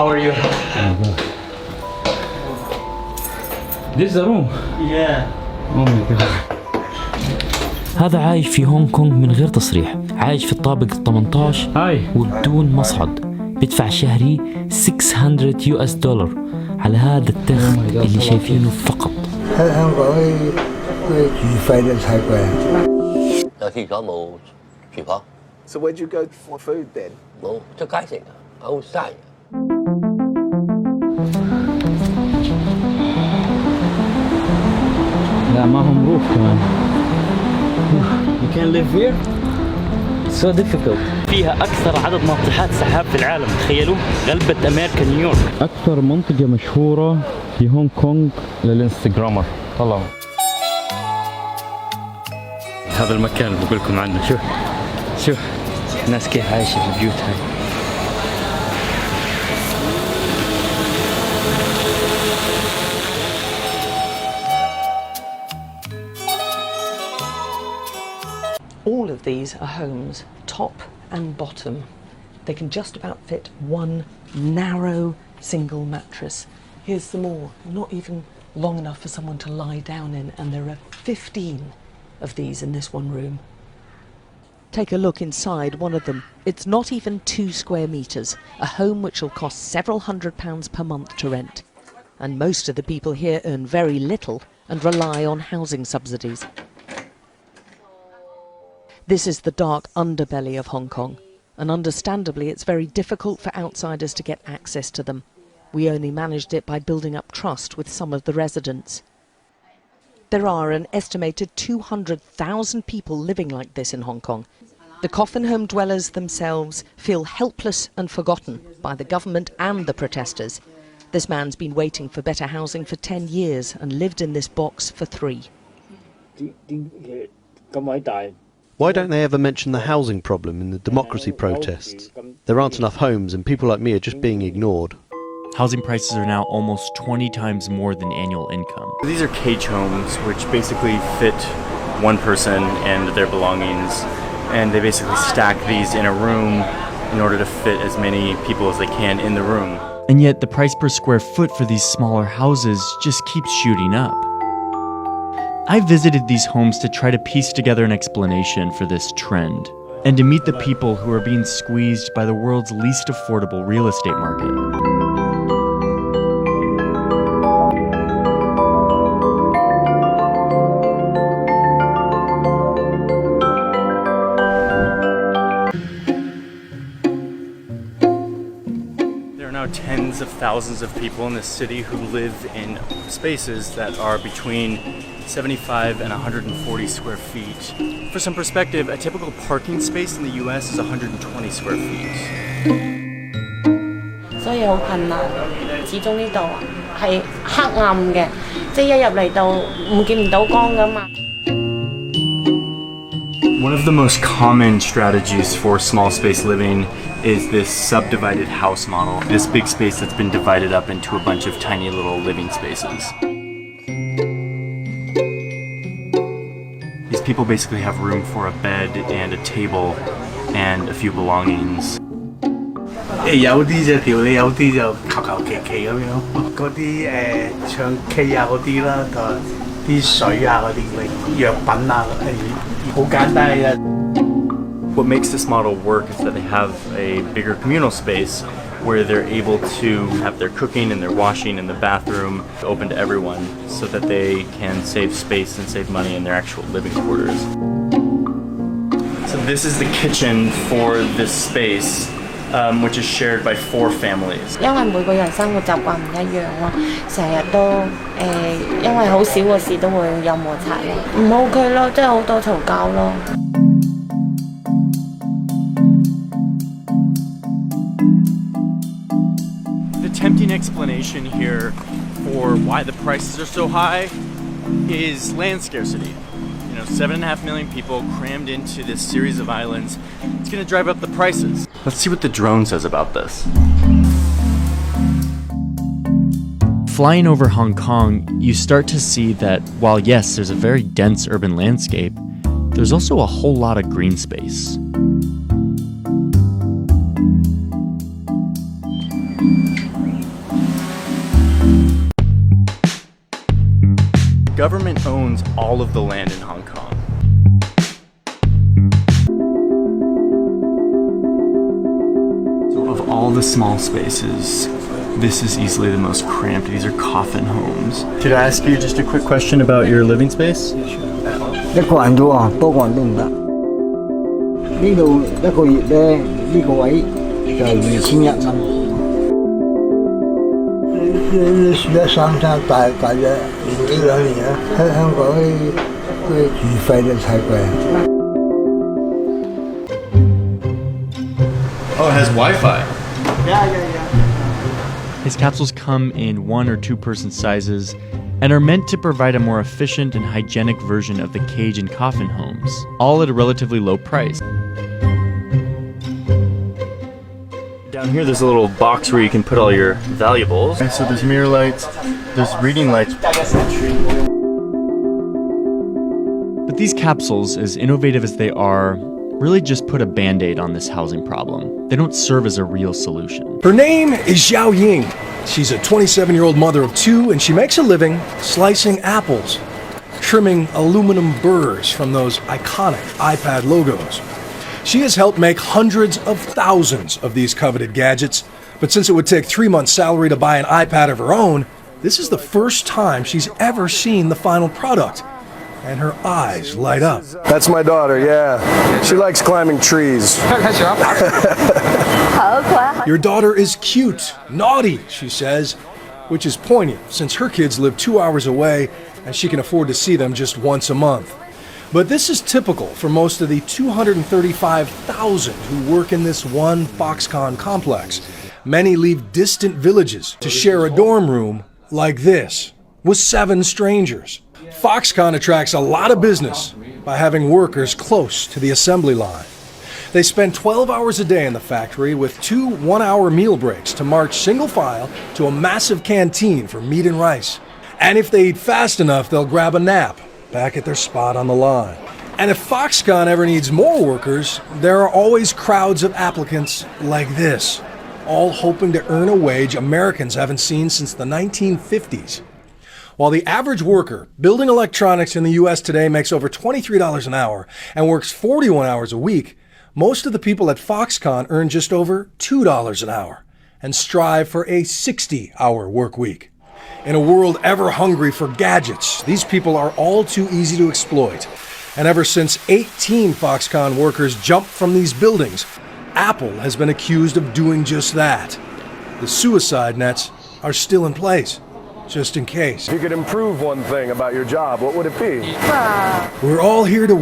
How are you? This is the room. Yeah. Oh my god. هذا عايش في هونغ كونغ من غير تصريح، عايش في الطابق 18 وبدون مصعد، بيدفع شهري $600 على هذا التخت اللي شايفينه فقط. 香港啲住費都太貴啦。有廁所冇廚房， So where'd you go for food then? 冇出街食outside。لا معهم روف كمان. You can live here? So difficult. فيها أكثر عدد ناطحات سحاب في العالم، تخيلوا غلبت أمريكا نيويورك. أكثر منطقة مشهورة في هونغ كونغ للإنستغرامر. طلعوا. هذا المكان اللي بقول لكم عنه. شوف الناس كيف عايشة في البيوت هاي. All of these are homes, top and bottom. They can just about fit one narrow single mattress. Here's some more, not even long enough for someone to lie down in, and there are 15 of these in this one room. Take a look inside one of them. It's not even 2 square metres, a home which will cost several £100s per month to rent. And most of the people here earn very little and rely on housing subsidies. This is the dark underbelly of Hong Kong, and understandably it's very difficult for outsiders to get access to them. We only managed it by building up trust with some of the residents. There are an estimated 200,000 people living like this in Hong Kong. The coffin home dwellers themselves feel helpless and forgotten by the government and the protesters. This man's been waiting for better housing for 10 years and lived in this box for 3. Why don't they ever mention the housing problem in the democracy protests? There aren't enough homes and people like me are just being ignored. Housing prices are now almost 20 times more than annual income. These are cage homes, which basically fit one person and their belongings, and they basically stack these in a room in order to fit as many people as they can in the room. And yet the price per square foot for these smaller houses just keeps shooting up. I visited these homes to try to piece together an explanation for this trend, and to meet the people who are being squeezed by the world's least affordable real estate market. Tens of thousands of people in this city who live in spaces that are between 75 and 140 square feet. For some perspective, a typical parking space in the US is 120 square feet. 所以好困難，始終呢度係黑暗嘅，即係一入嚟到見唔到光㗎嘛。 One of the most common strategies for small space living is this subdivided house model, this big space that's been divided up into a bunch of tiny little living spaces. These people basically have room for a bed and a table and a few belongings. 有啲就條理，有啲就求其其咁樣。嗰啲唱 K 啊嗰啲啦，同埋啲水啊嗰啲藥品啊，好簡單嘅。 What makes this model work is that they have a bigger communal space where they're able to have their cooking and their washing in the bathroom open to everyone so that they can save space and save money in their actual living quarters. So this is the kitchen for this space, which is shared by 4 families. 因為每個人生活習慣唔一樣咯，成日都因為好少嘅事都會有摩擦咯，唔 OK 咯，即係好多嘈交咯。 Tempting explanation here for why the prices are so high is land scarcity. You know, 7.5 million people crammed into this series of islands. It's going to drive up the prices. Let's see what the drone says about this. Flying over Hong Kong, you start to see that while yes, there's a very dense urban landscape, there's also a whole lot of green space. government owns all of the land in Hong Kong. So of all the small spaces, this is easily the most cramped. These are coffin homes. Could I ask you just a quick question about your living space? 一個人啫喎，多個人都唔得。呢度一個月咧，呢個位就係2100蚊。你住喺三餐大約年幾兩年啊？香港啲住費都太貴。Oh, it has Wi-Fi. Yeah. His capsules come in 1 or 2 person sizes and are meant to provide a more efficient and hygienic version of the cage and coffin homes, all at a relatively low price. Down here there's a little box where you can put all your valuables. And so there's mirror lights, there's reading lights. But these capsules, as innovative as they are, really just put a band-aid on this housing problem. They don't serve as a real solution. Her name is Xiao Ying. She's a 27-year-old mother of 2, and she makes a living slicing apples, trimming aluminum burrs from those iconic iPad logos. She has helped make hundreds of thousands of these coveted gadgets, but since it would take 3 months' salary to buy an iPad of her own, this is the first time she's ever seen the final product. And her eyes light up. That's my daughter, yeah. She likes climbing trees. Your daughter is cute, naughty, she says, which is poignant since her kids live 2 hours away and she can afford to see them just once a month. But this is typical for most of the 235,000 who work in this one Foxconn complex. Many leave distant villages to share a dorm room like this with 7 strangers. Foxconn attracts a lot of business by having workers close to the assembly line. They spend 12 hours a day in the factory with 2 one-hour meal breaks to march single file to a massive canteen for meat and rice. And if they eat fast enough, they'll grab a nap back at their spot on the line. And if Foxconn ever needs more workers, there are always crowds of applicants like this, all hoping to earn a wage Americans haven't seen since the 1950s. While the average worker building electronics in the U.S. today makes over $23 an hour and works 41 hours a week, most of the people at Foxconn earn just over $2 an hour and strive for a 60-hour work week. In a world ever hungry for gadgets, these people are all too easy to exploit. And ever since 18 Foxconn workers jumped from these buildings, Apple has been accused of doing just that. The suicide nets are still in place, just in case. If you could improve one thing about your job, what would it be? We're all here to